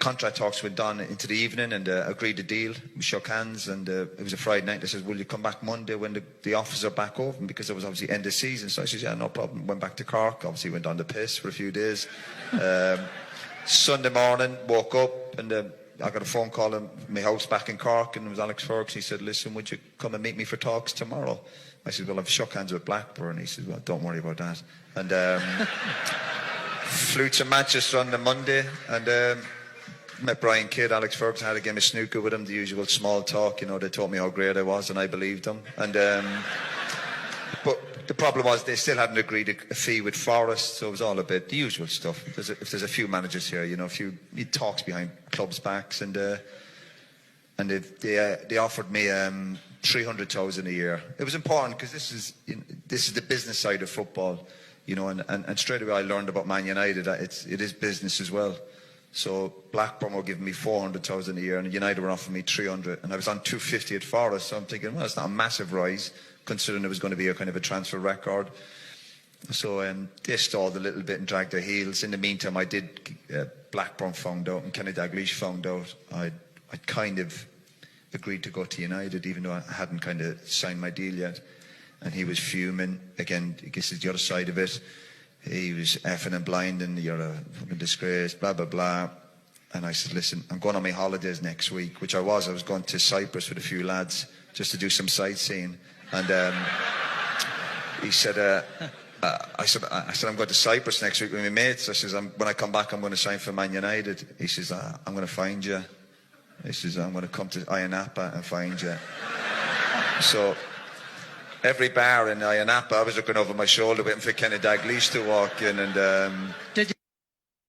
contract talks went on into the evening, and agreed a deal. We shook hands, and it was a Friday night. They said, will you come back Monday when the offices are back open, because it was obviously end of season. So I said, yeah, no problem. Went back to Cork, obviously went on the piss for a few days. Sunday morning, woke up, and I got a phone call in my house back in Cork, and it was Alex Ferguson. He said, listen, would you come and meet me for talks tomorrow? I said, well, I've shook hands with Blackburn. He said, well, don't worry about that. And flew to Manchester on the Monday, and met Brian Kidd. Alex Ferguson had a game of snooker with him, the usual small talk. You know, they told me how great I was, and I believed them. And but the problem was they still hadn't agreed a fee with Forest, so it was all a bit the usual stuff. If there's a few managers here, you know, he talks behind clubs' backs, and they offered me 300,000 a year. It was important because this is the business side of football, you know, and straight away I learned about Man United. It is business as well. So Blackburn were giving me 400,000 a year, and United were offering me 300, and I was on 250 at Forest. So I'm thinking, well, it's not a massive rise, considering it was going to be a kind of a transfer record. So they stalled a little bit and dragged their heels. In the meantime, I did. Blackburn found out, and Kenny Dalglish found out. I kind of agreed to go to United, even though I hadn't kind of signed my deal yet. And he was fuming. Again, I guess it's the other side of it. He was effing and blinding, you're a fucking disgrace, blah, blah, blah. And I said, listen, I'm going on my holidays next week, which I was. I was going to Cyprus with a few lads just to do some sightseeing. And he said, I said, I'm going to Cyprus next week with my mates. I says, when I come back, I'm going to sign for Man United. He says, I'm going to find you. He says, I'm going to come to Ayia Napa and find you. So every bar in Ayia Napa, I was looking over my shoulder waiting for Kenny Dalglish to walk in, and Did you